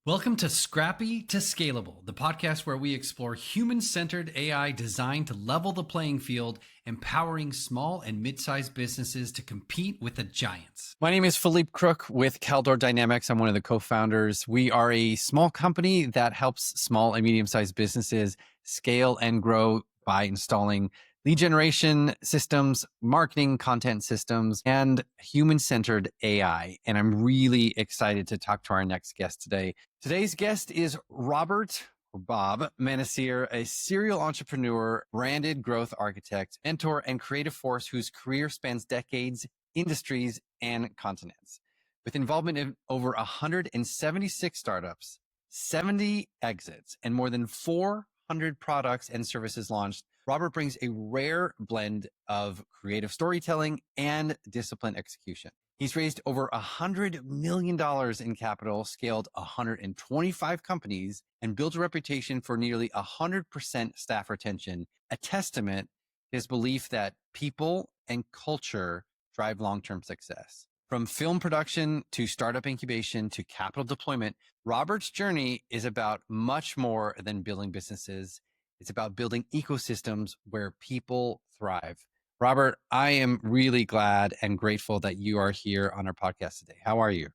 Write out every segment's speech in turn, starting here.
Welcome to Scrappy to Scalable, the podcast where we explore human-centered AI designed to level the playing field, empowering small and mid-sized businesses to compete with the giants. My name is Philippe Crook with Caldor Dynamics. I'm one of the co-founders. We are a small company that helps small and medium-sized businesses scale and grow by installing lead generation systems, marketing content systems, and human-centered AI. And I'm really excited to talk to our next guest today. Today's guest is Robert Manasier, a serial entrepreneur, branded growth architect, mentor, and creative force whose career spans decades, industries, and continents. With involvement in over 176 startups, 70 exits, and more than 400 products and services launched, Robert brings a rare blend of creative storytelling and disciplined execution. He's raised over $100 million in capital, scaled 125 companies, and built a reputation for nearly 100% staff retention, a testament to his belief that people and culture drive long-term success. From film production to startup incubation to capital deployment, Robert's journey is about much more than building businesses. It's about building ecosystems where people thrive. Robert, I am really glad and grateful that you are here on our podcast today. How are you?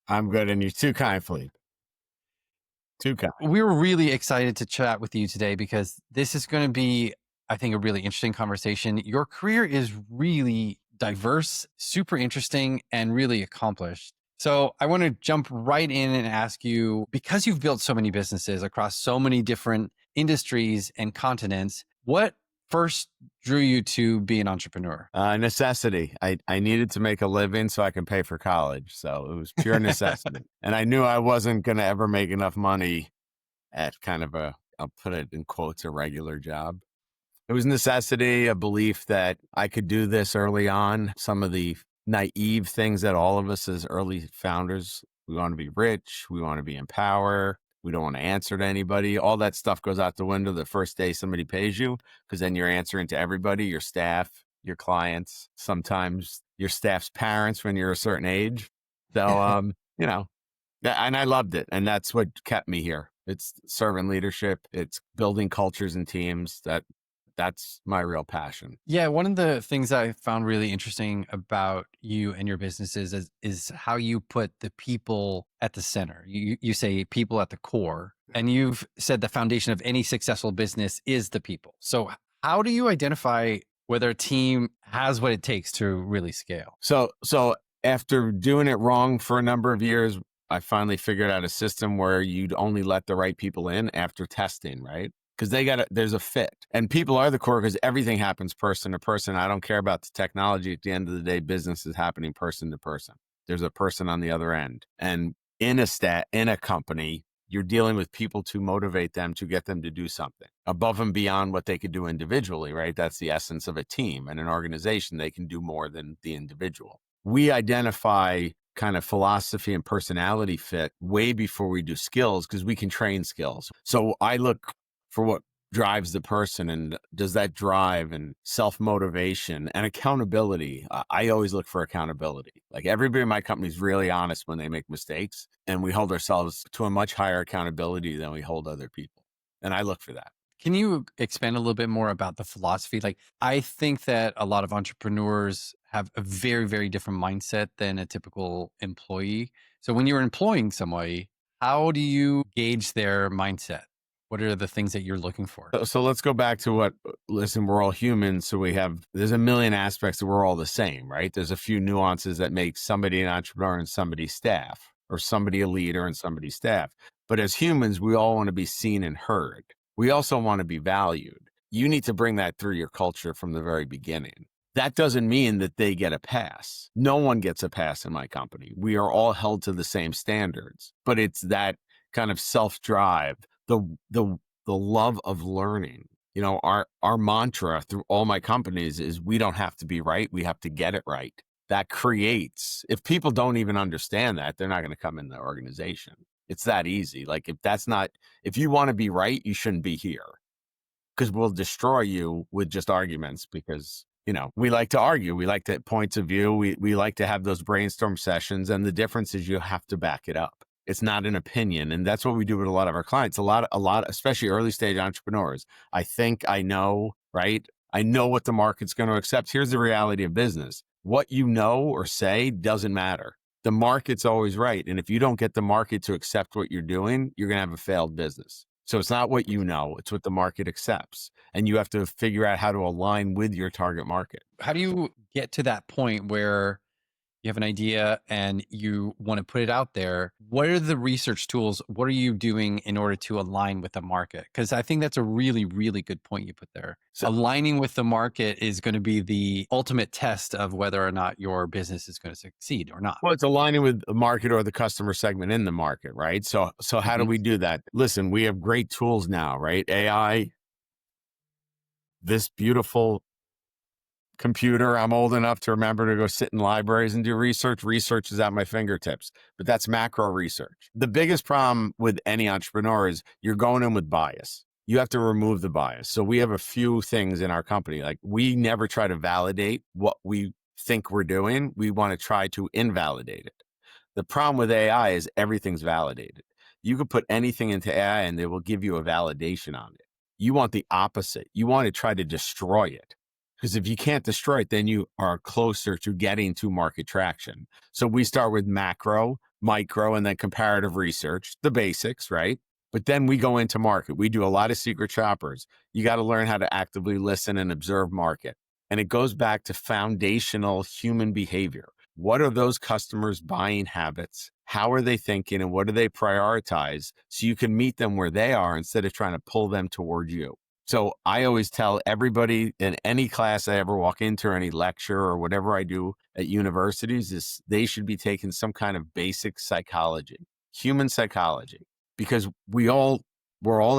I'm good, and you're too kind, Philippe. Too kind. We're really excited to chat with you today because this is going to be, I think, a really interesting conversation. Your career is really diverse, super interesting, and really accomplished. So I want to jump right in and ask you, because you've built so many businesses across so many different industries and continents, what first drew you to be an entrepreneur? Necessity. I needed to make a living so I can pay for college. So it was pure necessity. And I knew I wasn't going to ever make enough money at kind of I'll put it in quotes, a regular job. It was necessity, a belief that I could do this early on. Some of the naive things that all of us as early founders, we want to be rich, we want to be in power, we don't want to answer to anybody. All that stuff goes out the window the first day somebody pays you, because then you're answering to everybody, your staff, your clients, sometimes your staff's parents when you're a certain age. So, and I loved it. And that's what kept me here. It's servant leadership. It's building cultures and teams. That's my real passion. Yeah, one of the things I found really interesting about you and your businesses is how you put the people at the center. You say people at the core, and you've said the foundation of any successful business is the people. So how do you identify whether a team has what it takes to really scale? So after doing it wrong for a number of years, I finally figured out a system where you'd only let the right people in after testing, right? Because there's a fit, and people are the core because everything happens person to person. I don't care about the technology. At the end of the day, business is happening person to person. There's a person on the other end. And in a company, you're dealing with people to motivate them, to get them to do something above and beyond what they could do individually, right? That's the essence of a team and an organization. They can do more than the individual. We identify kind of philosophy and personality fit way before we do skills, because we can train skills. So I look for what drives the person, and does that drive and self-motivation and accountability. I always look for accountability. Like, everybody in my company is really honest when they make mistakes, and we hold ourselves to a much higher accountability than we hold other people. And I look for that. Can you expand a little bit more about the philosophy? Like, I think that a lot of entrepreneurs have a very, very different mindset than a typical employee. So when you're employing somebody, how do you gauge their mindset? What are the things that you're looking for? So let's go back to we're all humans. So there's a million aspects that we're all the same, right? There's a few nuances that make somebody an entrepreneur and somebody staff, or somebody a leader and somebody staff. But as humans, we all want to be seen and heard. We also want to be valued. You need to bring that through your culture from the very beginning. That doesn't mean that they get a pass. No one gets a pass in my company. We are all held to the same standards, but it's that kind of self-drive, the love of learning. You know, our mantra through all my companies is we don't have to be right. We have to get it right. That creates, if people don't even understand that, they're not going to come in the organization. It's that easy. Like, if you want to be right, you shouldn't be here, because we'll destroy you with just arguments, because, we like to argue. We like to points of view. We like to have those brainstorm sessions. And the difference is you have to back it up. It's not an opinion. And that's what we do with a lot of our clients. A lot, especially early stage entrepreneurs. I think I know, right? I know what the market's going to accept. Here's the reality of business. What you know or say doesn't matter. The market's always right. And if you don't get the market to accept what you're doing, you're going to have a failed business. So it's not what you know, it's what the market accepts. And you have to figure out how to align with your target market. How do you get to that point where you have an idea and you want to put it out there? What are the research tools? What are you doing in order to align with the market? Because I think that's a really, really good point you put there. So, aligning with the market is going to be the ultimate test of whether or not your business is going to succeed or not. well, it's aligning with the market or the customer segment in the market, right? So how do we do that? Listen, we have great tools now, right? AI, this beautiful computer. I'm old enough to remember to go sit in libraries and do research. Research is at my fingertips, but that's macro research. The biggest problem with any entrepreneur is you're going in with bias. You have to remove the bias. So we have a few things in our company. Like, we never try to validate what we think we're doing. We want to try to invalidate it. The problem with AI is everything's validated. You could put anything into AI and they will give you a validation on it. You want the opposite. You want to try to destroy it. Because if you can't destroy it, then you are closer to getting to market traction. So we start with macro, micro, and then comparative research, the basics, right? But then we go into market. We do a lot of secret shoppers. You got to learn how to actively listen and observe market. And it goes back to foundational human behavior. What are those customers' buying habits? How are they thinking, and what do they prioritize? So you can meet them where they are instead of trying to pull them toward you. So I always tell everybody in any class I ever walk into, or any lecture or whatever I do at universities, is they should be taking some kind of basic psychology, human psychology, because we're all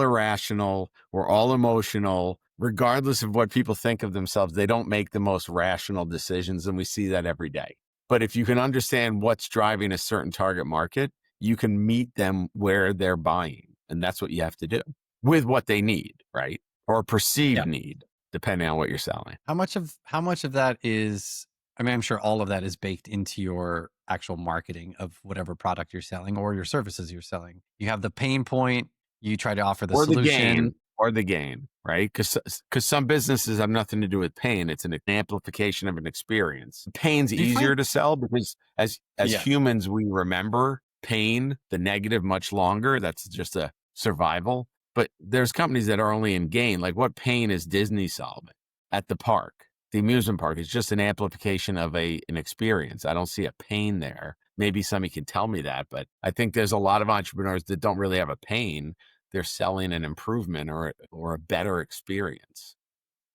irrational. We're all emotional. Regardless of what people think of themselves, they don't make the most rational decisions. And we see that every day. But if you can understand what's driving a certain target market, you can meet them where they're buying. And that's what you have to do with what they need, right? Or perceived need, depending on what you're selling. How much of that is, I mean, I'm sure all of that is baked into your actual marketing of whatever product you're selling or your services you're selling. You have the pain point, you try to offer the solution. Or the gain, right? Because some businesses have nothing to do with pain. It's an amplification of an experience. Pain's easier to sell because as humans, we remember pain, the negative, much longer. That's just a survival. But there's companies that are only in gain. Like, what pain is Disney solving at the park? The amusement park is just an amplification of an experience. I don't see a pain there. Maybe somebody can tell me that, but I think there's a lot of entrepreneurs that don't really have a pain. They're selling an improvement or a better experience.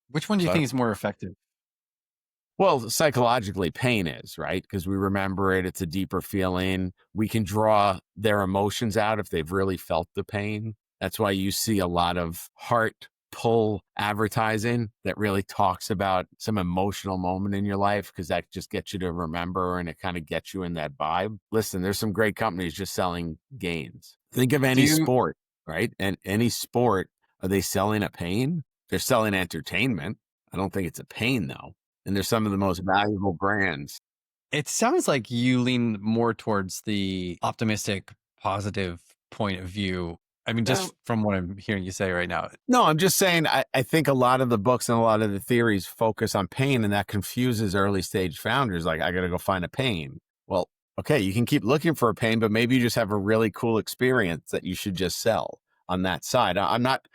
Which one do you think is more effective? Well, psychologically, pain is, right? Because we remember it. It's a deeper feeling. We can draw their emotions out if they've really felt the pain. That's why you see a lot of heart pull advertising that really talks about some emotional moment in your life, because that just gets you to remember and it kind of gets you in that vibe. Listen, there's some great companies just selling gains. Think of any sport, right? And any sport, are they selling a pain? They're selling entertainment. I don't think it's a pain, though. And they're some of the most valuable brands. It sounds like you lean more towards the optimistic, positive point of view. I mean, just from what I'm hearing you say right now. No, I'm just saying, I think a lot of the books and a lot of the theories focus on pain, and that confuses early stage founders. Like, I got to go find a pain. Well, okay, you can keep looking for a pain, but maybe you just have a really cool experience that you should just sell on that side. I'm not,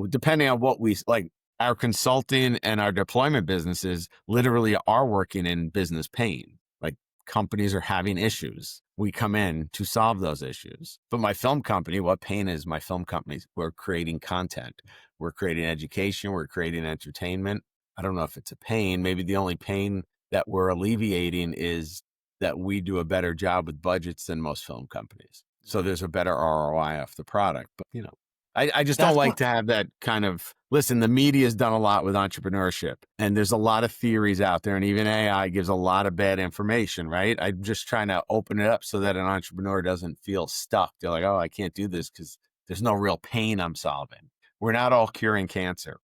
depending on what we like, our consulting and our deployment businesses literally are working in business pain. Like, companies are having issues. We come in to solve those issues. But my film company, what pain is my film company? We're creating content. We're creating education. We're creating entertainment. I don't know if it's a pain. Maybe the only pain that we're alleviating is that we do a better job with budgets than most film companies. So there's a better ROI off the product. But, I just don't like to have that kind of, listen, the media has done a lot with entrepreneurship, and there's a lot of theories out there, and even AI gives a lot of bad information, right? I'm just trying to open it up so that an entrepreneur doesn't feel stuck. They're like, oh, I can't do this because there's no real pain I'm solving. We're not all curing cancer.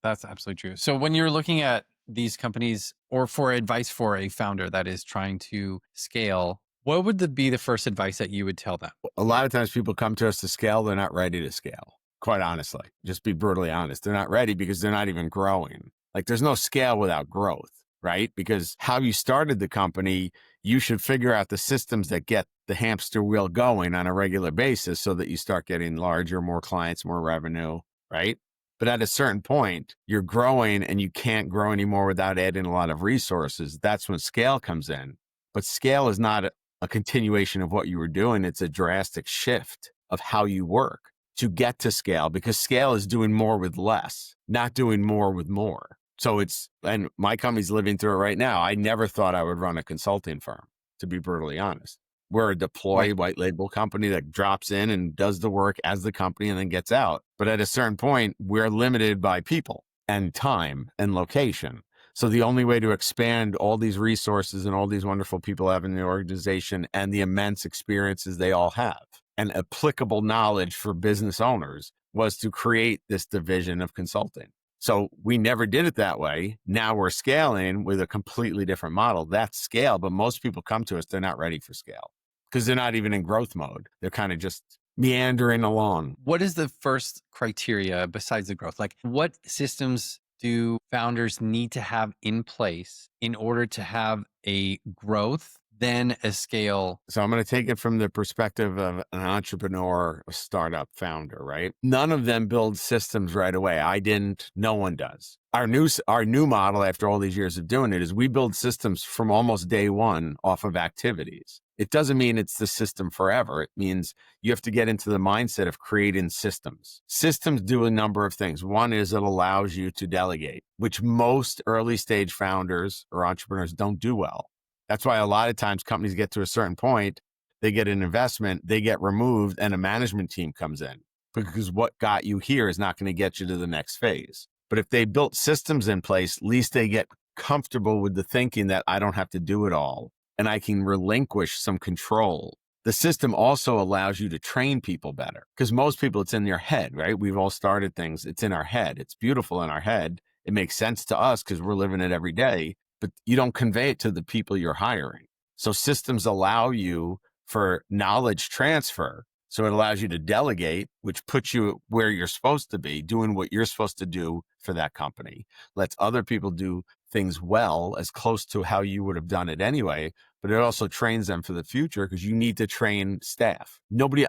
That's absolutely true. So when you're looking at these companies, or for advice for a founder that is trying to scale, What would be the first advice that you would tell them? A lot of times people come to us to scale. They're not ready to scale. Quite honestly, just be brutally honest. They're not ready because they're not even growing. Like there's no scale without growth, right? Because how you started the company, you should figure out the systems that get the hamster wheel going on a regular basis so that you start getting larger, more clients, more revenue, right? But at a certain point, you're growing and you can't grow anymore without adding a lot of resources. That's when scale comes in. But scale is not a continuation of what you were doing. It's a drastic shift of how you work to get to scale, because scale is doing more with less, not doing more with more. So and my company's living through it right now. I never thought I would run a consulting firm, to be brutally honest. We're a deploy white label company that drops in and does the work as the company and then gets out. But at a certain point, we're limited by people and time and location. So the only way to expand all these resources and all these wonderful people have in the organization and the immense experiences they all have and applicable knowledge for business owners was to create this division of consulting. So we never did it that way. Now we're scaling with a completely different model. That's scale, but most people come to us, they're not ready for scale because they're not even in growth mode. They're kind of just meandering along. What is the first criteria besides the growth? Like what systems do founders need to have in place in order to have a growth, then a scale? So I'm going to take it from the perspective of an entrepreneur, a startup founder, right? None of them build systems right away. I didn't. No one does. Our new model after all these years of doing it is we build systems from almost day one off of activities. It doesn't mean it's the system forever. It means you have to get into the mindset of creating systems. Systems do a number of things. One is it allows you to delegate, which most early stage founders or entrepreneurs don't do well. That's why a lot of times companies get to a certain point, they get an investment, they get removed, and a management team comes in because what got you here is not going to get you to the next phase. But if they built systems in place, at least they get comfortable with the thinking that I don't have to do it all and I can relinquish some control. The system also allows you to train people better because most people, it's in their head, right? We've all started things. It's in our head. It's beautiful in our head. It makes sense to us because we're living it every day, but you don't convey it to the people you're hiring. So systems allow you for knowledge transfer. So it allows you to delegate, which puts you where you're supposed to be, doing what you're supposed to do for that company. Lets other people do things well, as close to how you would have done it anyway, but it also trains them for the future because you need to train staff.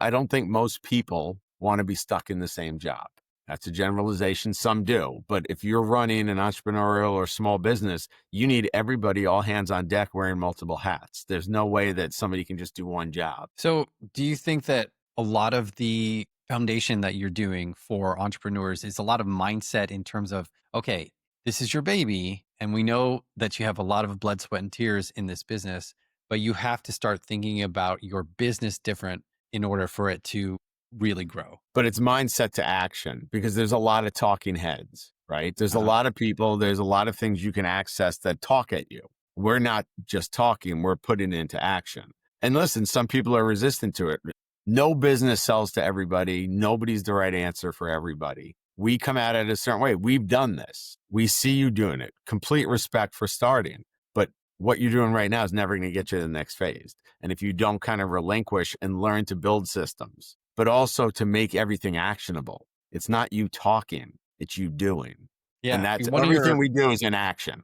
I don't think most people want to be stuck in the same job. That's a generalization. Some do. But if you're running an entrepreneurial or small business, you need everybody all hands on deck wearing multiple hats. There's no way that somebody can just do one job. So do you think that a lot of the foundation that you're doing for entrepreneurs is a lot of mindset in terms of, okay, this is your baby, and we know that you have a lot of blood, sweat, and tears in this business, but you have to start thinking about your business different in order for it to really grow. But it's mindset to action because there's a lot of talking heads, right? There's a lot of people, there's a lot of things you can access that talk at you. We're not just talking, we're putting it into action. And listen, some people are resistant to it. No business sells to everybody. Nobody's the right answer for everybody. We come at it a certain way. We've done this. We see you doing it. Complete respect for starting. But what you're doing right now is never going to get you to the next phase. And if you don't kind of relinquish and learn to build systems, but also to make everything actionable, it's not you talking, it's you doing. Yeah. And that's everything we do is in action.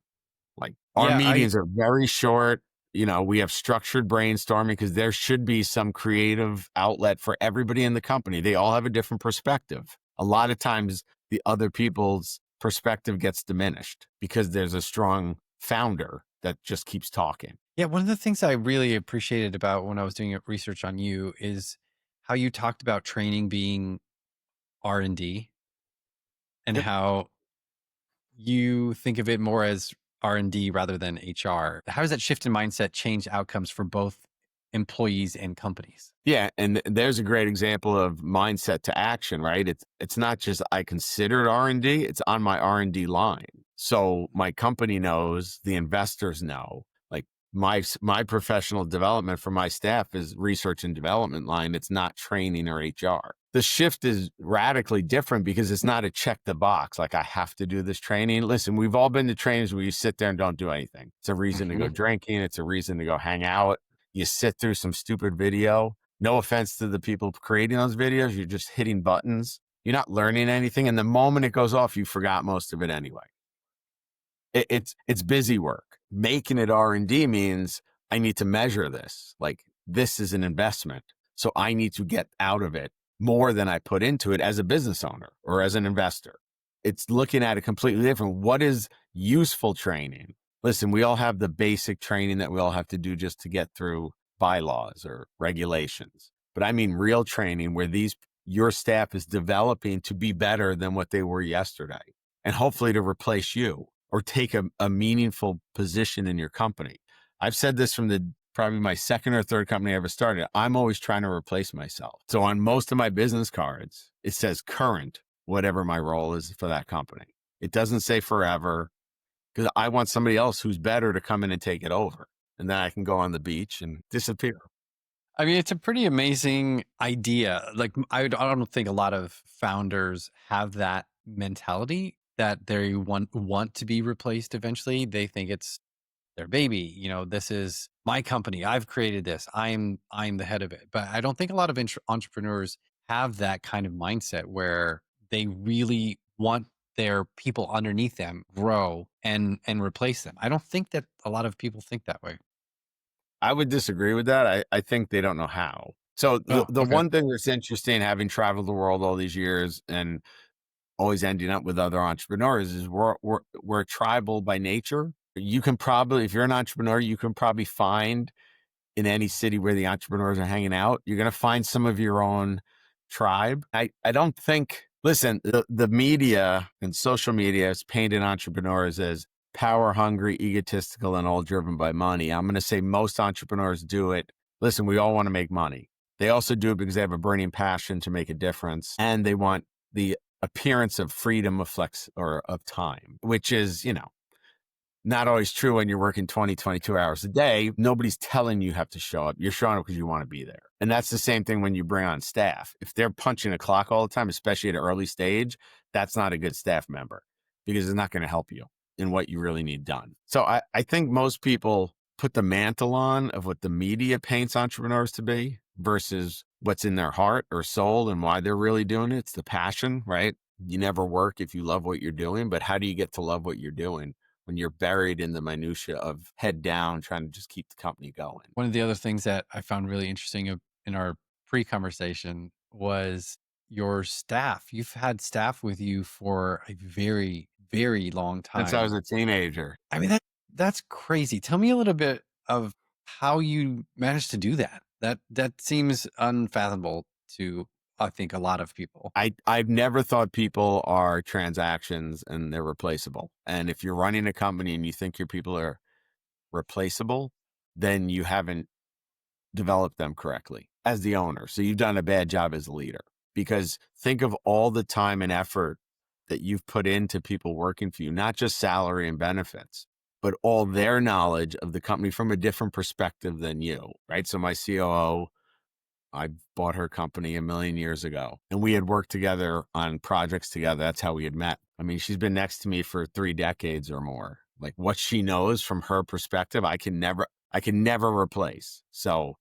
Like our meetings are very short. You know, we have structured brainstorming because there should be some creative outlet for everybody in the company. They all have a different perspective. A lot of times the other people's perspective gets diminished because there's a strong founder that just keeps talking. Yeah. One of the things I really appreciated about when I was doing research on you is how you talked about training being R&D and how you think of it more as R&D rather than HR. How does that shift in mindset change outcomes for both employees and companies? Yeah, and there's a great example of mindset to action, right? It's not just I considered R&D, it's on my R&D line. So my company knows, the investors know, like my professional development for my staff is research and development line. It's not training or HR. The shift is radically different because it's not a check the box. Like I have to do this training. Listen, we've all been to trainings where you sit there and don't do anything. It's a reason to go drinking. It's a reason to go hang out. You sit through some stupid video. No offense to the people creating those videos. You're just hitting buttons. You're not learning anything. And the moment it goes off, you forgot most of it anyway. It's busy work. Making it R&D means I need to measure this. Like, this is an investment. So I need to get out of it more than I put into it as a business owner or as an investor. It's looking at it completely different. What is useful training? Listen, we all have the basic training that we all have to do just to get through bylaws or regulations. But I mean real training where your staff is developing to be better than what they were yesterday, and hopefully to replace you or take a meaningful position in your company. I've said this from probably my second or third company I ever started. I'm always trying to replace myself. So on most of my business cards, it says current, whatever my role is for that company. It doesn't say forever, because I want somebody else who's better to come in and take it over. And then I can go on the beach and disappear. I mean, it's a pretty amazing idea. Like, I don't think a lot of founders have that mentality that they want to be replaced eventually. They think it's their baby. This is my company. I've created this. I'm the head of it. But I don't think a lot of entrepreneurs have that kind of mindset where they really want their people underneath them grow and replace them. I don't think that a lot of people think that way. I would disagree with that. I think they don't know how. So the Okay. one thing that's interesting, having traveled the world all these years and always ending up with other entrepreneurs, is we're tribal by nature. You can probably, if you're an entrepreneur, you can probably find in any city where the entrepreneurs are hanging out, you're going to find some of your own tribe. I don't think, listen, the media and social media has painted entrepreneurs as power hungry, egotistical, and all driven by money. I'm going to say most entrepreneurs do it. Listen, we all want to make money. They also do it because they have a burning passion to make a difference, and they want the appearance of freedom of flex or of time, which is, not always true when you're working 20, 22 hours a day. Nobody's telling you have to show up. You're showing up because you want to be there. And that's the same thing when you bring on staff. If they're punching a clock all the time, especially at an early stage, that's not a good staff member, because it's not going to help you in what you really need done. So I think most people put the mantle on of what the media paints entrepreneurs to be versus what's in their heart or soul and why they're really doing it. It's the passion, right? You never work if you love what you're doing, but how do you get to love what you're doing when you're buried in the minutia of head down, trying to just keep the company going? One of the other things that I found really interesting in our pre-conversation was your staff. You've had staff with you for a very, very long Since I was time. a teenager. I mean, that's crazy. Tell me a little bit of how you managed to do that. That seems unfathomable to, I think, a lot of people. I've never thought people are transactions and they're replaceable. And if you're running a company and you think your people are replaceable, then you haven't developed them correctly as the owner. So you've done a bad job as a leader, because think of all the time and effort that you've put into people working for you, not just salary and benefits, but all their knowledge of the company from a different perspective than you, right? So my COO, I bought her company 1,000,000 years ago, and we had worked together on projects together. That's how we had met. I mean, she's been next to me for 3 decades or more. Like, what she knows from her perspective, I can never replace. So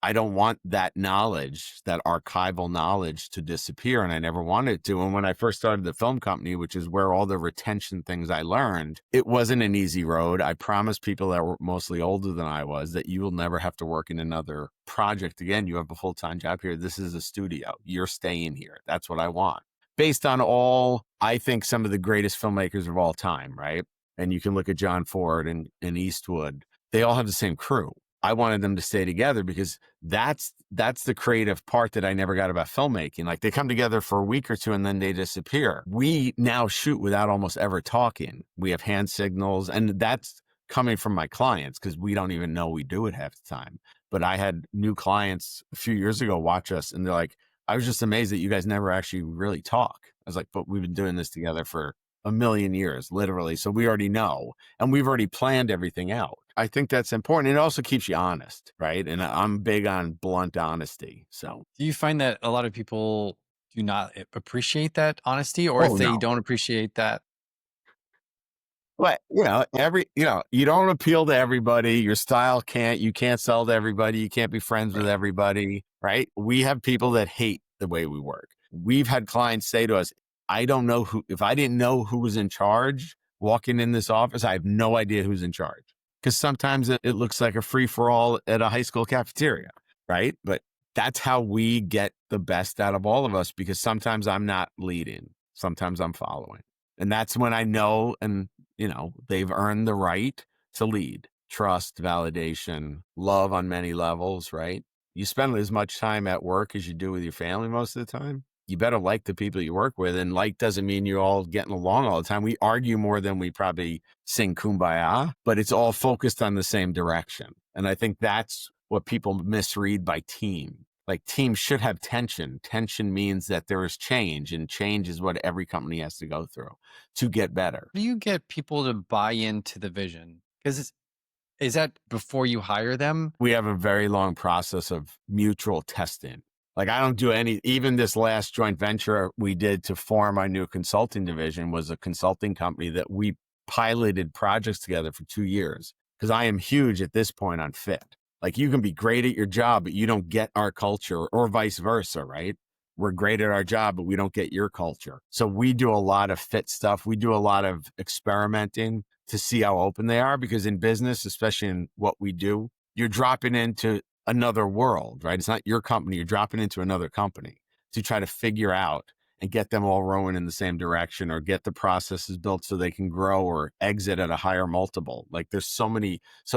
I don't want that knowledge, that archival knowledge, to disappear. And I never wanted it to. And when I first started the film company, which is where all the retention things I learned, it wasn't an easy road. I promised people that were mostly older than I was that you will never have to work in another project again. You have a full-time job here. This is a studio. You're staying here. That's what I want. Based on all, I think, some of the greatest filmmakers of all time, right? And you can look at John Ford and Eastwood. They all have the same crew. I wanted them to stay together because that's the creative part that I never got about filmmaking. Like, they come together for a week or two and then they disappear. We now shoot without almost ever talking. We have hand signals, and that's coming from my clients because we don't even know we do it half the time. But I had new clients a few years ago watch us, and they're like, I was just amazed that you guys never actually really talk. I was like, but we've been doing this together for 1,000,000 years, literally. So we already know, and we've already planned everything out. I think that's important. It also keeps you honest, right? And I'm big on blunt honesty. So, Do you find that a lot of people do not appreciate that honesty, or if oh they no, don't appreciate that? But you don't appeal to everybody. Your style you can't sell to everybody. You can't be friends with Right. everybody, right? We have people that hate the way we work. We've had clients say to us, I don't know if I didn't know who was in charge walking in this office, I have no idea who's in charge. Because sometimes it looks like a free for all at a high school cafeteria, right? But that's how we get the best out of all of us, because sometimes I'm not leading, sometimes I'm following. And that's when I know, and they've earned the right to lead. Trust, validation, love on many levels, right? You spend as much time at work as you do with your family most of the time. You better like the people you work with. And like doesn't mean you're all getting along all the time. We argue more than we probably sing kumbaya, but it's all focused on the same direction. And I think that's what people misread by team. Like, teams should have tension. Tension means that there is change, and change is what every company has to go through to get better. How do you get people to buy into the vision? Because is that before you hire them? We have a very long process of mutual testing. Like, I don't do even this last joint venture we did to form our new consulting division was a consulting company that we piloted projects together for 2 years, because I am huge at this point on fit. Like, you can be great at your job, but you don't get our culture, or vice versa, right? We're great at our job, but we don't get your culture. So we do a lot of fit stuff. We do a lot of experimenting to see how open they are, because in business, especially in what we do, you're dropping into another world, right? It's not your company. You're dropping into another company to try to figure out and get them all rowing in the same direction, or get the processes built so they can grow or exit at a higher multiple. Like, there's so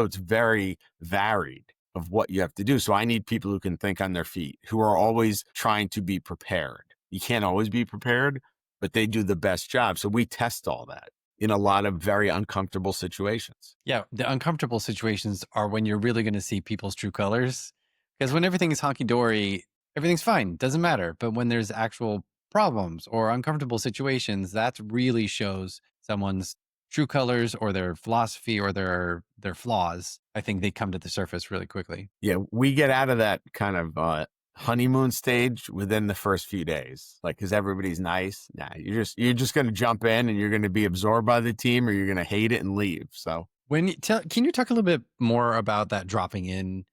it's very varied of what you have to do. So I need people who can think on their feet, who are always trying to be prepared. You can't always be prepared, but they do the best job. So we test all that in a lot of very uncomfortable situations. Yeah, the uncomfortable situations are when you're really going to see people's true colors. Because when everything is honky dory, everything's fine, doesn't matter. But when there's actual problems or uncomfortable situations, that really shows someone's true colors or their philosophy or their flaws. I think they come to the surface really quickly. Yeah, we get out of that kind of honeymoon stage within the first few days, like, because everybody's nice. Nah, you're just going to jump in and you're going to be absorbed by the team, or you're going to hate it and leave. So Can you talk a little bit more about that dropping in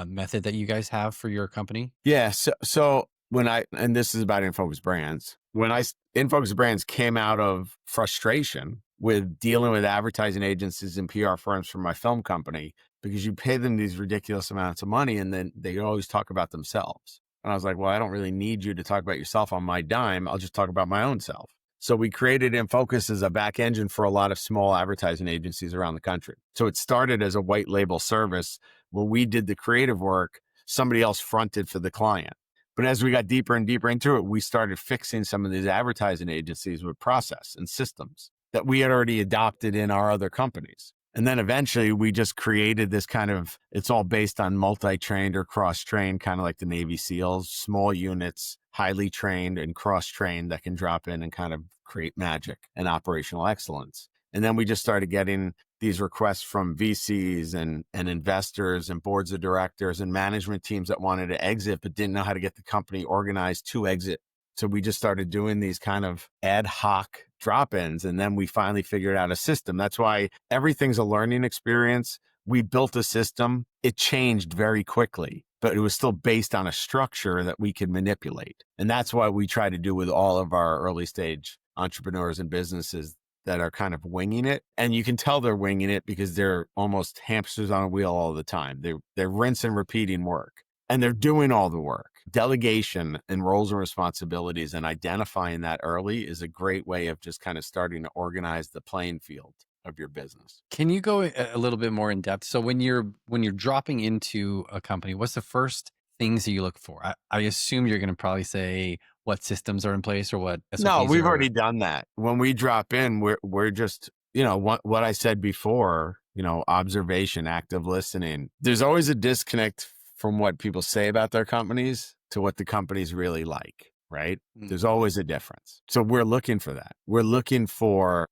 method that you guys have for your company? yeah, so and this is about InFocus Brands. InFocus Brands came out of frustration with dealing with advertising agencies and PR firms for my film company, because you pay them these ridiculous amounts of money and then they always talk about themselves. And I was like, well, I don't really need you to talk about yourself on my dime. I'll just talk about my own self. So we created InFocus as a back engine for a lot of small advertising agencies around the country. So it started as a white label service where we did the creative work, somebody else fronted for the client. But as we got deeper and deeper into it, we started fixing some of these advertising agencies with process and systems that we had already adopted in our other companies. And then eventually we just created this kind of, it's all based on multi-trained or cross-trained, kind of like the Navy SEALs, small units, highly trained and cross-trained that can drop in and kind of create magic and operational excellence. And then we just started getting these requests from VCs and investors and boards of directors and management teams that wanted to exit, but didn't know how to get the company organized to exit. So we just started doing these kind of ad hoc drop-ins, and then we finally figured out a system. That's why everything's a learning experience. We built a system. It changed very quickly, but it was still based on a structure that we could manipulate. And that's what we try to do with all of our early stage entrepreneurs and businesses that are kind of winging it. And you can tell they're winging it because they're almost hamsters on a wheel all the time. They're rinse and repeating work, and they're doing all the work. Delegation and roles and responsibilities and identifying that early is a great way of just kind of starting to organize the playing field of your business. Can you go a little bit more in depth? So when you're dropping into a company, what's the first things that you look for? I assume you're going to probably say what systems are in place or what SOPs No, we've already done that. When we drop in, we're just, what I said before, observation, active listening. There's always a disconnect from what people say about their companies to what the company's really like, right? There's always a difference. So we're looking for that. We're looking for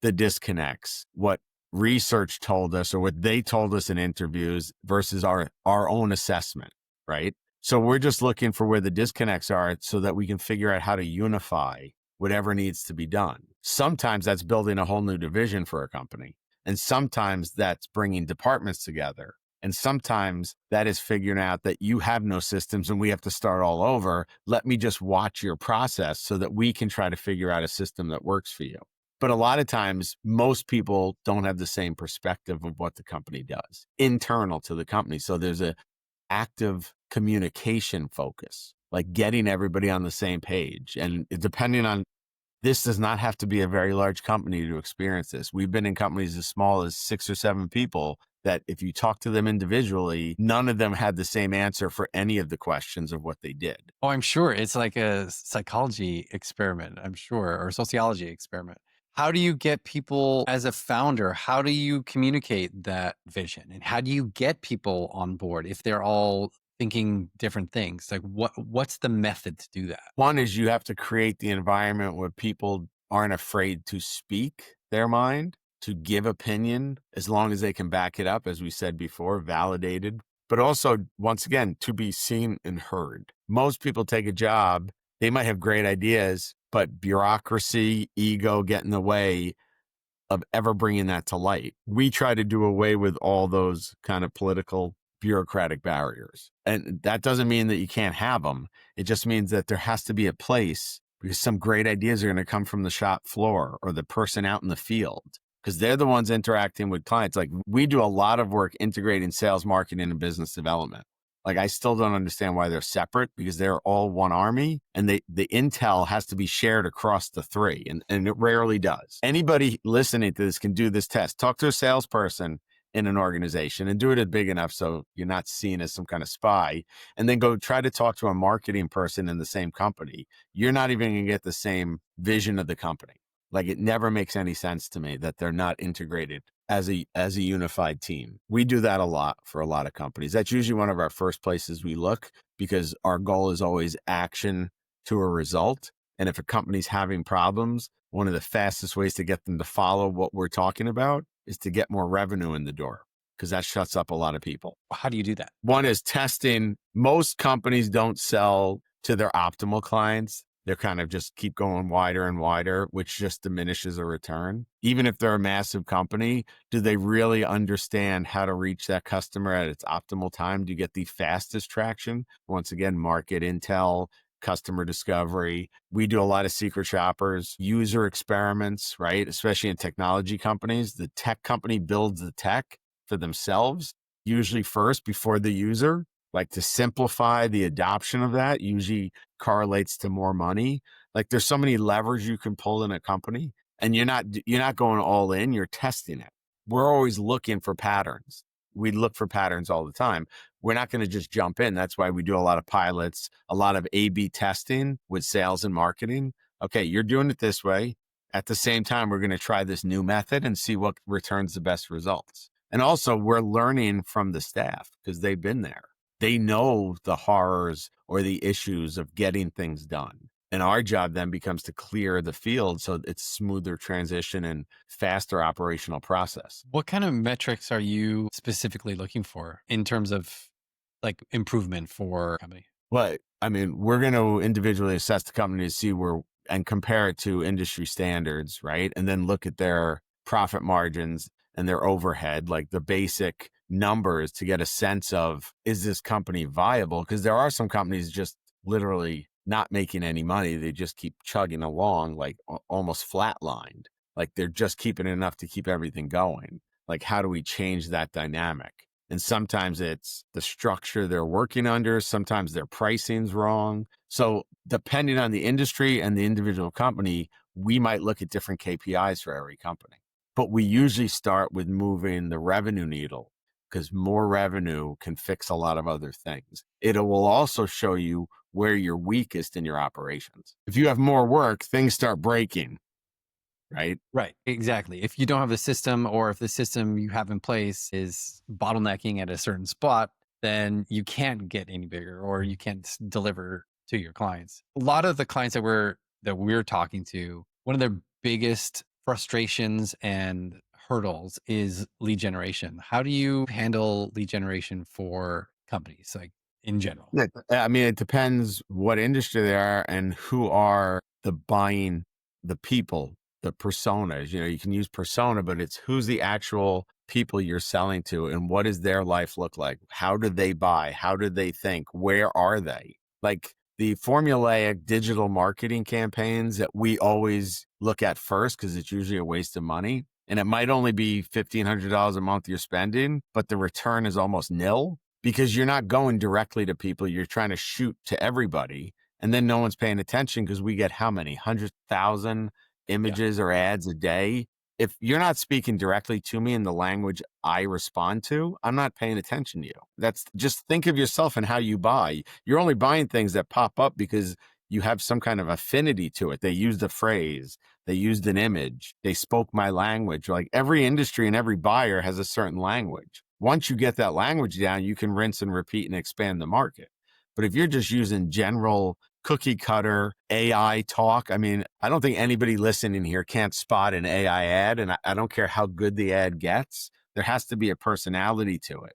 the disconnects, what research told us or what they told us in interviews versus our own assessment, right? So we're just looking for where the disconnects are so that we can figure out how to unify whatever needs to be done. sometimes that's building a whole new division for a company. And sometimes that's bringing departments together. And sometimes that is figuring out that you have no systems and we have to start all over. Let me just watch your process so that we can try to figure out a system that works for you. But a lot of times, most people don't have the same perspective of what the company does internal to the company. So there's a active communication focus, like getting everybody on the same page. And depending on, this does not have to be a very large company to experience this. We've been in companies as small as 6 or 7 people that if you talk to them individually, none of them had the same answer for any of the questions of what they did. Oh, I'm sure it's like a psychology experiment, I'm sure, or sociology experiment. How do you get people as a founder? How do you communicate that vision? And how do you get people on board if they're all thinking different things? Like what's the method to do that? One is you have to create the environment where people aren't afraid to speak their mind, to give opinion, as long as they can back it up, as we said before, validated, but also, once again, to be seen and heard. Most people take a job, they might have great ideas, but bureaucracy, ego get in the way of ever bringing that to light. We try to do away with all those kind of political bureaucratic barriers. And that doesn't mean that you can't have them. It just means that there has to be a place, because some great ideas are going to come from the shop floor or the person out in the field, because they're the ones interacting with clients. Like, we do a lot of work integrating sales, marketing, and business development. Like, I still don't understand why they're separate, because they're all one army, and the intel has to be shared across the three, and it rarely does. Anybody listening to this can do this test. Talk to a salesperson in an organization and do it at big enough so you're not seen as some kind of spy, and then go try to talk to a marketing person in the same company. You're not even going to get the same vision of the company. Like, it never makes any sense to me that they're not integrated as a unified team. We do that a lot for a lot of companies. That's usually one of our first places we look, because our goal is always action to a result. And if a company's having problems, one of the fastest ways to get them to follow what we're talking about is to get more revenue in the door, because that shuts up a lot of people. How do you do that? One is testing. Most companies don't sell to their optimal clients. They're kind of just keep going wider and wider, which just diminishes a return. Even if they're a massive company, do they really understand how to reach that customer at its optimal time to get the fastest traction? Once again, market intel, customer discovery. We do a lot of secret shoppers, user experiments, right? Especially in technology companies. The tech company builds the tech for themselves, usually first before the user. Like, to simplify the adoption of that usually correlates to more money. Like, there's so many levers you can pull in a company, and you're not going all in, you're testing it. We're always looking for patterns. We look for patterns all the time. We're not going to just jump in. That's why we do a lot of pilots, a lot of A/B testing with sales and marketing. Okay, you're doing it this way. At the same time, we're going to try this new method and see what returns the best results. And also, we're learning from the staff, because they've been there. They know the horrors or the issues of getting things done. And our job then becomes to clear the field so it's smoother transition and faster operational process. What kind of metrics are you specifically looking for in terms of like improvement for a company? Well, I mean, we're going to individually assess the company to see where, and compare it to industry standards, right? And then look at their profit margins and their overhead, like the basic numbers, to get a sense of, is this company viable? Because there are some companies just literally not making any money. They just keep chugging along, like almost flatlined. Like, they're just keeping enough to keep everything going. Like, how do we change that dynamic? And sometimes it's the structure they're working under. Sometimes their pricing's wrong. So depending on the industry and the individual company, we might look at different KPIs for every company. But we usually start with moving the revenue needle, because more revenue can fix a lot of other things. It will also show you where you're weakest in your operations. If you have more work, things start breaking, right? Right, exactly. If you don't have a system, or if the system you have in place is bottlenecking at a certain spot, then you can't get any bigger, or you can't deliver to your clients. A lot of the clients that we're talking to, one of their biggest frustrations and hurdles is lead generation. How do you handle lead generation for companies, like in general? I mean, it depends what industry they are and who are the people the personas. You can use persona, but it's who's the actual people you're selling to and what does their life look like? How do they buy? How do they think? Where are they? Like the formulaic digital marketing campaigns that we always look at first, because it's usually a waste of money. And it might only be $1,500 a month you're spending, but the return is almost nil because you're not going directly to people. You're trying to shoot to everybody. And then no one's paying attention because we get how many 100,000 images or ads a day. If you're not speaking directly to me in the language I respond to, I'm not paying attention to you. That's just think of yourself and how you buy. You're only buying things that pop up because you have some kind of affinity to it. They used a phrase, they used an image, they spoke my language. Like every industry and every buyer has a certain language. Once you get that language down, you can rinse and repeat and expand the market. But if you're just using general cookie cutter AI talk, I mean, I don't think anybody listening here can't spot an AI ad. And I don't care how good the ad gets. There has to be a personality to it.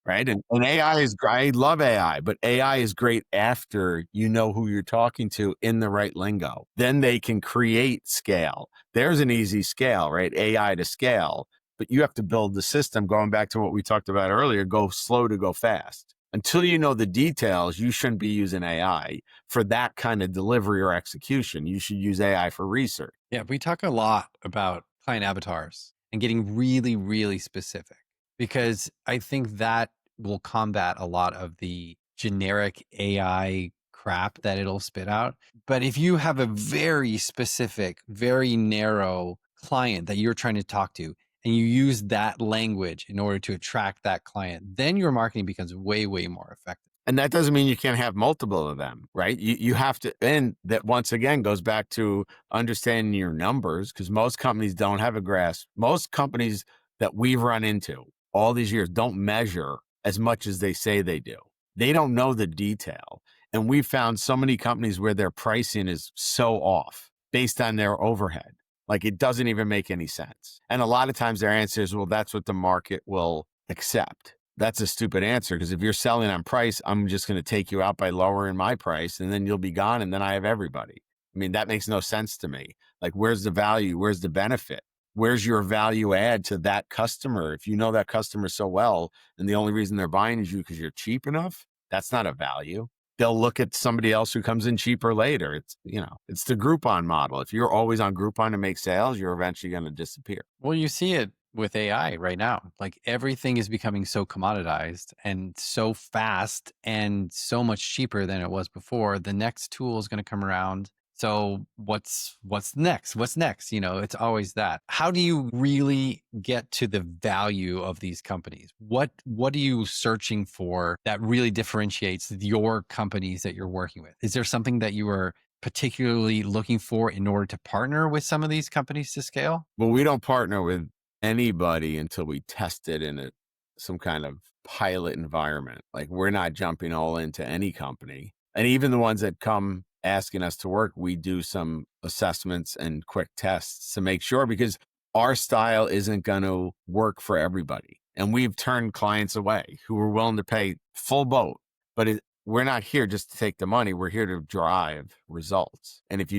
Right. And AI is great. I love AI, but AI is great after you know who you're talking to in the right lingo. Then they can create scale. There's an easy scale, right? AI to scale, but you have to build the system. Going back to what we talked about earlier, go slow to go fast. Until you know the details, you shouldn't be using AI for that kind of delivery or execution. You should use AI for research. Yeah, we talk a lot about client avatars and getting really, really specific because I think that will combat a lot of the generic AI crap that it'll spit out. But if you have a very specific, very narrow client that you're trying to talk to, and you use that language in order to attract that client, then your marketing becomes way, way more effective. And that doesn't mean you can't have multiple of them, right? You have to, and that once again goes back to understanding your numbers, because most companies don't have a grasp. Most companies that we've run into all these years don't measure as much as they say they do. They don't know the detail. And we've found so many companies where their pricing is so off based on their overhead. Like it doesn't even make any sense. And a lot of times their answer is, well, that's what the market will accept. That's a stupid answer because if you're selling on price, I'm just going to take you out by lowering my price and then you'll be gone and then I have everybody. I mean, that makes no sense to me. Like, where's the value? Where's the benefit? Where's your value add to that customer? If you know that customer so well and the only reason they're buying is you because you're cheap enough, that's not a value. They'll look at somebody else who comes in cheaper later. It's the Groupon model. If you're always on Groupon to make sales, you're eventually going to disappear. Well, you see it with AI right now. Like everything is becoming so commoditized and so fast and so much cheaper than it was before. The next tool is going to come around. So what's next? What's next? It's always that. How do you really get to the value of these companies? What are you searching for that really differentiates your companies that you're working with? Is there something that you are particularly looking for in order to partner with some of these companies to scale? Well, we don't partner with anybody until we test it in some kind of pilot environment. Like we're not jumping all into any company. And even the ones that come asking us to work, we do some assessments and quick tests to make sure, because our style isn't going to work for everybody. And we've turned clients away who are willing to pay full boat, but we're not here just to take the money. We're here to drive results. And if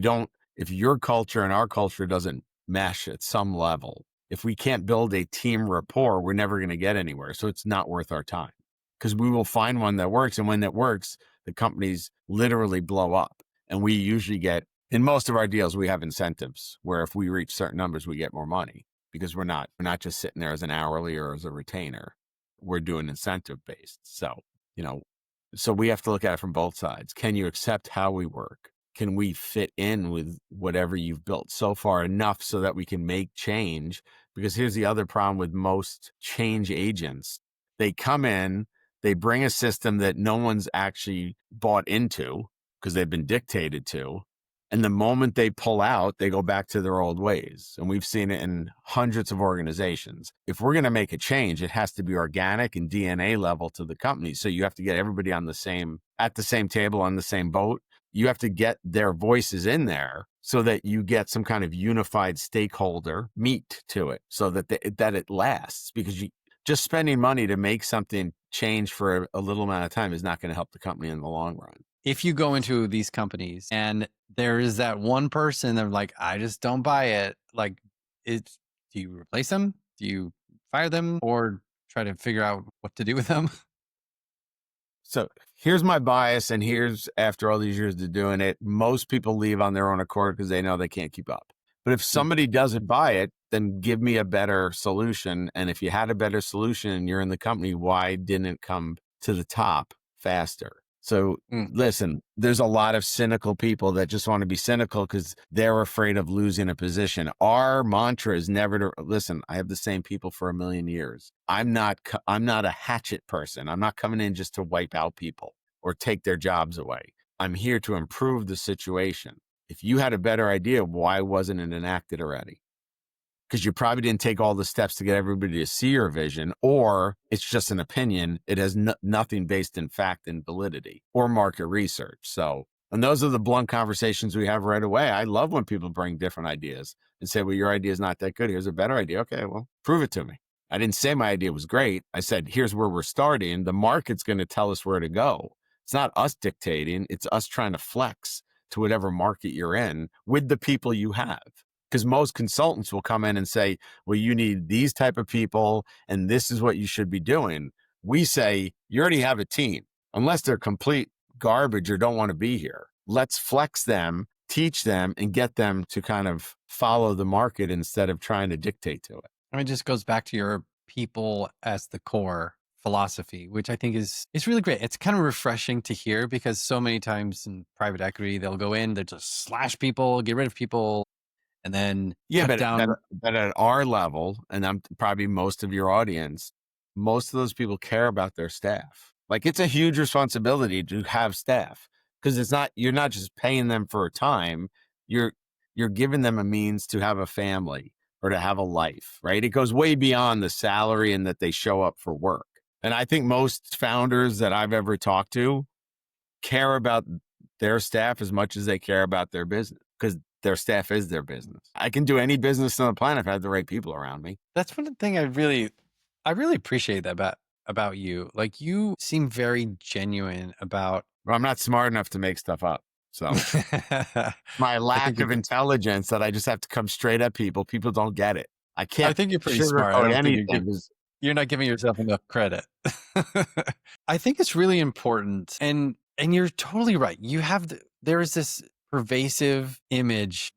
your culture and our culture doesn't mesh at some level, if we can't build a team rapport, we're never going to get anywhere. So it's not worth our time because we will find one that works. And when that works, the companies literally blow up. And we usually get, in most of our deals, we have incentives where if we reach certain numbers, we get more money because we're not just sitting there as an hourly or as a retainer. We're doing incentive based. So, so we have to look at it from both sides. Can you accept how we work? Can we fit in with whatever you've built so far enough so that we can make change? Because here's the other problem with most change agents. They come in, they bring a system that no one's actually bought into because they've been dictated to. And the moment they pull out, they go back to their old ways. And we've seen it in hundreds of organizations. If we're going to make a change, it has to be organic and DNA level to the company. So you have to get everybody at the same table, on the same boat. You have to get their voices in there so that you get some kind of unified stakeholder meat to it so that it lasts, because just spending money to make something change for a little amount of time is not going to help the company in the long run. if you go into these companies and there is that one person that like, I just don't buy it. Like, it's, do you replace them? Do you fire them or try to figure out what to do with them? So here's my bias, and here's after all these years of doing it, most people leave on their own accord because they know they can't keep up. But if somebody doesn't buy it, then give me a better solution. And if you had a better solution and you're in the company, why didn't it come to the top faster? So listen, there's a lot of cynical people that just want to be cynical because they're afraid of losing a position. Our mantra is never to listen. I have the same people for a million years. I'm not a hatchet person. I'm not coming in just to wipe out people or take their jobs away. I'm here to improve the situation. If you had a better idea, why wasn't it enacted already? Because you probably didn't take all the steps to get everybody to see your vision, or it's just an opinion. It has nothing based in fact and validity or market research. So, and those are the blunt conversations we have right away. I love when people bring different ideas and say, well, your idea is not that good. Here's a better idea. Okay, well, prove it to me. I didn't say my idea was great. I said, here's where we're starting. The market's going to tell us where to go. It's not us dictating. It's us trying to flex to whatever market you're in with the people you have. Because most consultants will come in and say, well, you need these type of people, and this is what you should be doing. We say, you already have a team. Unless they're complete garbage or don't want to be here, let's flex them, teach them, and get them to kind of follow the market instead of trying to dictate to it. I mean, it just goes back to your people as the core philosophy, which I think is really great. It's kind of refreshing to hear because so many times in private equity, they'll go in, they'll just slash people, get rid of people, and then cut down. But at our level, and I'm probably most of your audience, most of those people care about their staff. Like it's a huge responsibility to have staff because you're not just paying them for a time, you're giving them a means to have a family or to have a life, right? It goes way beyond the salary and that they show up for work. And I think most founders that I've ever talked to care about their staff as much as they care about their business because their staff is their business. I can do any business on the planet if I have the right people around me. That's one thing I really appreciate that about you. Like you seem very genuine about. Well, I'm not smart enough to make stuff up. So my lack of intelligence that I just have to come straight at people. People don't get it. I can't. I think you're pretty smart. I don't think you're not giving yourself enough credit. I think it's really important, and you're totally right. There is this pervasive image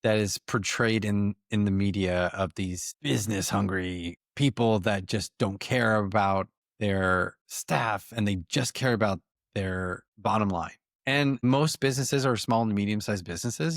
that is portrayed in the media of these business hungry people that just don't care about their staff and they just care about their bottom line. And most businesses are small and medium sized businesses,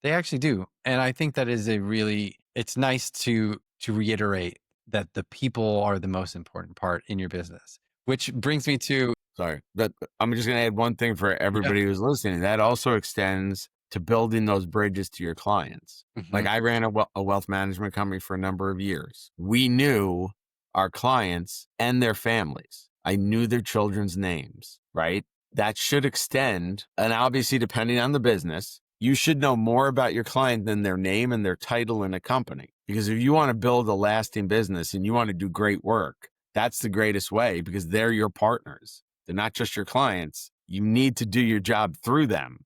they actually do. And I think that is it's nice to reiterate that the people are the most important part in your business, which brings me to. Sorry, but I'm just going to add one thing for everybody who's listening. That also extends to building those bridges to your clients. Mm-hmm. Like I ran a wealth management company for a number of years. We knew our clients and their families. I knew their children's names, right? That should extend. And obviously, depending on the business, you should know more about your client than their name and their title in a company. Because if you want to build a lasting business and you want to do great work, that's the greatest way because they're your partners. They're not just your clients. You need to do your job through them.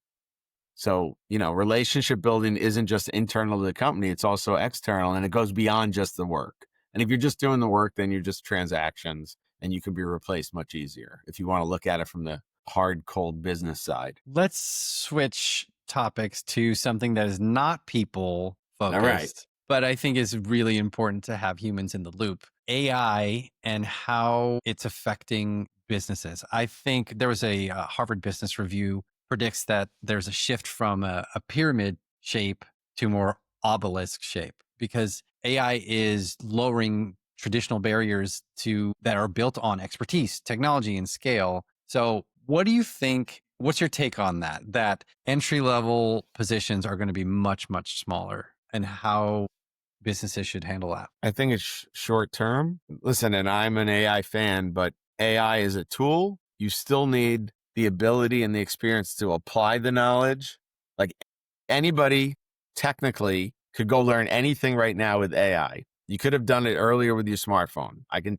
So, relationship building isn't just internal to the company. It's also external and it goes beyond just the work. And if you're just doing the work, then you're just transactions and you can be replaced much easier if you want to look at it from the hard, cold business side. Let's switch topics to something that is not people focused, right. But I think is really important to have humans in the loop. AI and how it's affecting businesses. I think there was a Harvard Business Review predicts that there's a shift from a pyramid shape to more obelisk shape because AI is lowering traditional barriers that are built on expertise, technology, and scale. So what do you think? What's your take on that? That entry-level positions are going to be much, much smaller and how businesses should handle that? I think it's short term. Listen, and I'm an AI fan, but AI is a tool. You still need the ability and the experience to apply the knowledge. Like anybody technically could go learn anything right now with AI. You could have done it earlier with your smartphone. I can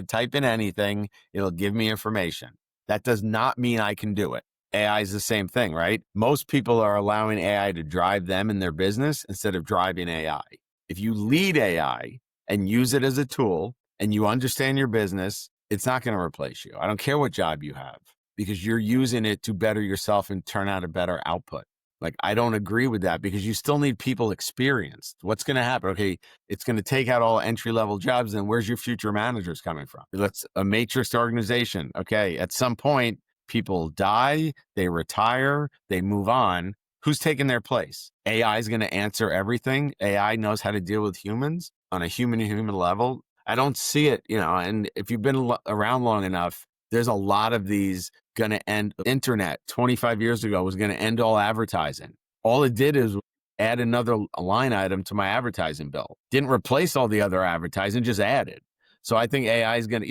type in anything. It'll give me information. That does not mean I can do it. AI is the same thing, right? Most people are allowing AI to drive them in their business instead of driving AI. If you lead AI and use it as a tool and you understand your business, it's not going to replace you. I don't care what job you have because you're using it to better yourself and turn out a better output. Like, I don't agree with that because you still need people experienced. What's going to happen? Okay, it's going to take out all entry-level jobs. Then where's your future managers coming from? That's a matrix organization. Okay, at some point, people die, they retire, they move on. Who's taking their place? AI is going to answer everything. AI knows how to deal with humans on a human-to-human level. I don't see it, and if you've been around long enough, there's a lot of these going to end. Internet 25 years ago was going to end all advertising. All it did is add another line item to my advertising bill. Didn't replace all the other advertising, just added. So I think AI is going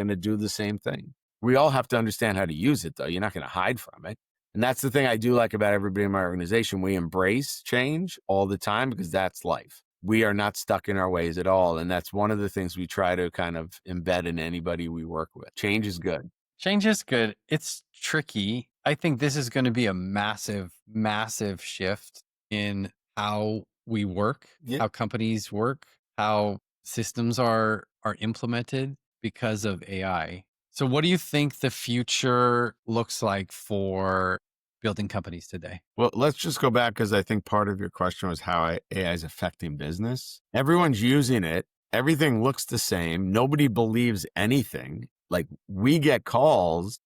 to do the same thing. We all have to understand how to use it, though. You're not going to hide from it. And that's the thing I do like about everybody in my organization. We embrace change all the time because that's life. We are not stuck in our ways at all. And that's one of the things we try to kind of embed in anybody we work with. Change is good. Change is good. It's tricky. I think this is going to be a massive, massive shift in how we work, how companies work, how systems are implemented because of AI. So what do you think the future looks like for building companies today? Well, let's just go back because I think part of your question was how AI is affecting business. Everyone's using it. Everything looks the same. Nobody believes anything. Like, we get calls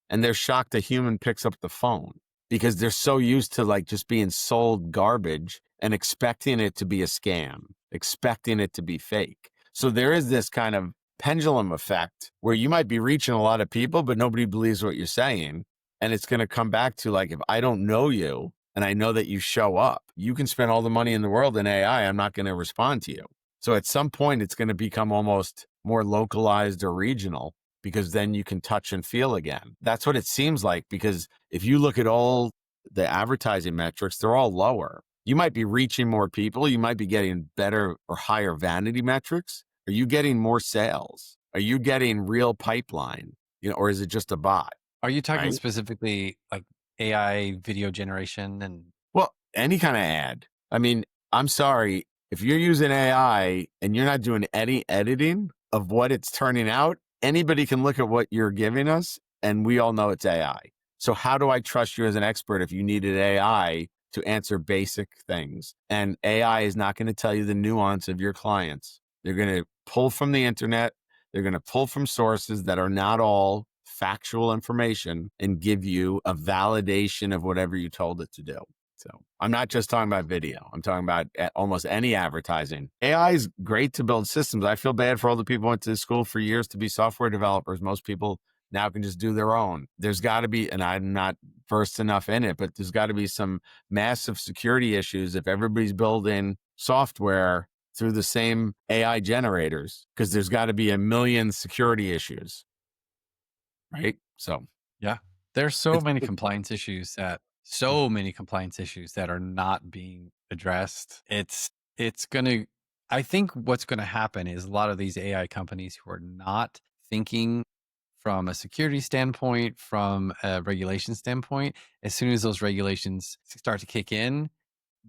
and they're shocked a human picks up the phone because they're so used to like just being sold garbage and expecting it to be a scam, expecting it to be fake. So there is this kind of pendulum effect where you might be reaching a lot of people, but nobody believes what you're saying. And it's going to come back to like, if I don't know you and I know that you show up, you can spend all the money in the world in AI. I'm not going to respond to you. So at some point, it's going to become almost more localized or regional because then you can touch and feel again. That's what it seems like, because if you look at all the advertising metrics, they're all lower. You might be reaching more people. You might be getting better or higher vanity metrics. Are you getting more sales? Are you getting real pipeline? Or is it just a bot? Are you talking specifically like AI video generation and? Well, any kind of ad. I mean, I'm sorry, if you're using AI and you're not doing any editing of what it's turning out, anybody can look at what you're giving us and we all know it's AI. So how do I trust you as an expert if you needed AI to answer basic things? And AI is not going to tell you the nuance of your clients. They're going to pull from the internet. They're going to pull from sources that are not all factual information and give you a validation of whatever you told it to do. So I'm not just talking about video. I'm talking about almost any advertising. AI is great to build systems. I feel bad for all the people who went to school for years to be software developers. Most people now can just do their own. There's got to be, and I'm not versed enough in it, but there's got to be some massive security issues if everybody's building software through the same AI generators, because there's got to be a million security issues. Right. So, yeah, there's so many compliance issues that are not being addressed. It's going to, I think what's going to happen is a lot of these AI companies who are not thinking from a security standpoint, from a regulation standpoint, as soon as those regulations start to kick in,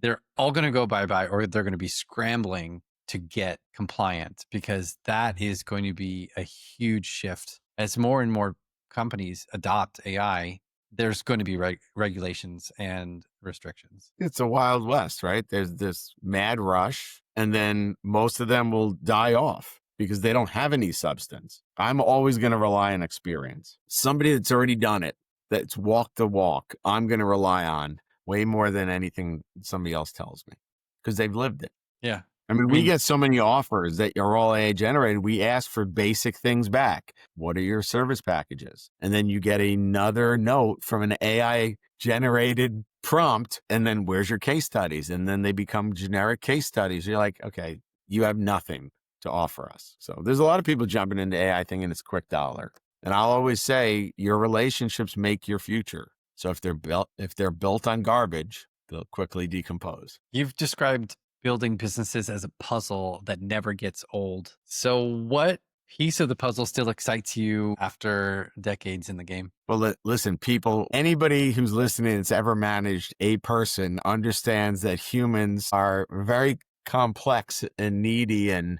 they're all going to go bye-bye, or they're going to be scrambling to get compliant, because that is going to be a huge shift. As more and more companies adopt AI, there's going to be regulations and restrictions. It's a Wild West, right? There's this mad rush, and then most of them will die off because they don't have any substance. I'm always going to rely on experience. Somebody that's already done it, that's walked the walk, I'm going to rely on way more than anything somebody else tells me, because they've lived it. Yeah. I mean, we get so many offers that are all AI generated. We ask for basic things back. What are your service packages? And then you get another note from an AI generated prompt. And then where's your case studies? And then they become generic case studies. You're like, okay, you have nothing to offer us. So there's a lot of people jumping into AI thinking it's quick dollar. And I'll always say your relationships make your future. So if they're built on garbage, they'll quickly decompose. You've described building businesses as a puzzle that never gets old. So what piece of the puzzle still excites you after decades in the game? Well, listen, people, anybody who's listening that's ever managed a person understands that humans are very complex and needy, and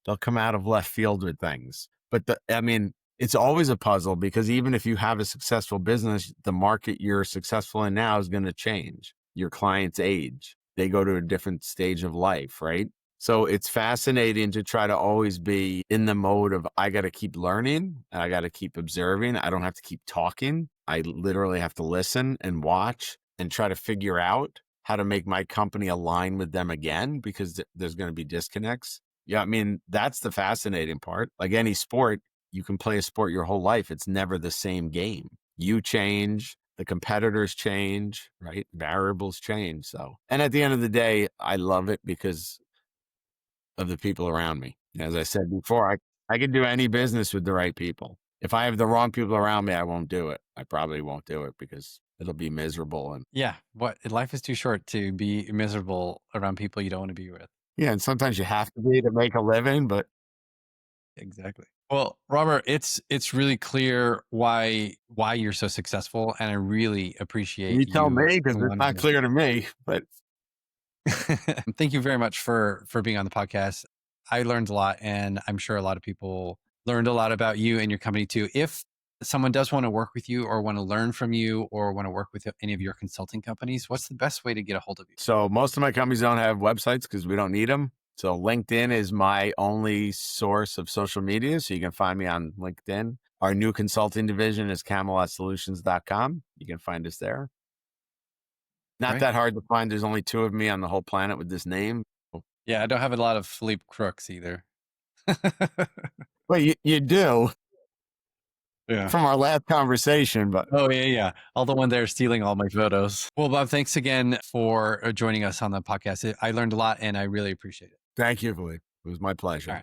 they'll come out of left field with things. But I mean, it's always a puzzle, because even if you have a successful business, the market you're successful in now is going to change. Your clients age, they go to a different stage of life, right? So it's fascinating to try to always be in the mode of, I got to keep learning. I got to keep observing. I don't have to keep talking. I literally have to listen and watch and try to figure out how to make my company align with them again, because there's going to be disconnects. Yeah. I mean, that's the fascinating part. Like any sport, you can play a sport your whole life. It's never the same game. You change, the competitors change, right? Variables change. So, and at the end of the day, I love it because of the people around me. As I said before, I can do any business with the right people. If I have the wrong people around me, I won't do it. I probably won't do it because it'll be miserable. And Yeah. Life is too short to be miserable around people you don't want to be with. yeah, and sometimes you have to be to make a living, but Exactly. Well, Robert, it's really clear why you're so successful, and I really appreciate you tell me, because it's wanting not to- clear to me. But Thank you very much for being on the podcast. I learned a lot, and I'm sure a lot of people learned a lot about you and your company too. If someone does want to work with you, or want to learn from you, or want to work with any of your consulting companies, what's the best way to get a hold of you? so most of my companies don't have websites because we don't need them. So LinkedIn is my only source of social media. So you can find me on LinkedIn. Our new consulting division is CamelotSolutions.com. You can find us there. Not Great. that hard to find. There's only 2 of me on the whole planet with this name. Yeah, I don't have a lot of Philippe Crooks either. Well, you do Yeah. from our last conversation, but Oh, yeah. All the one there stealing all my photos. Well, Bob, thanks again for joining us on the podcast. I learned a lot, and I really appreciate it. thank you, Philippe. It was my pleasure. All right.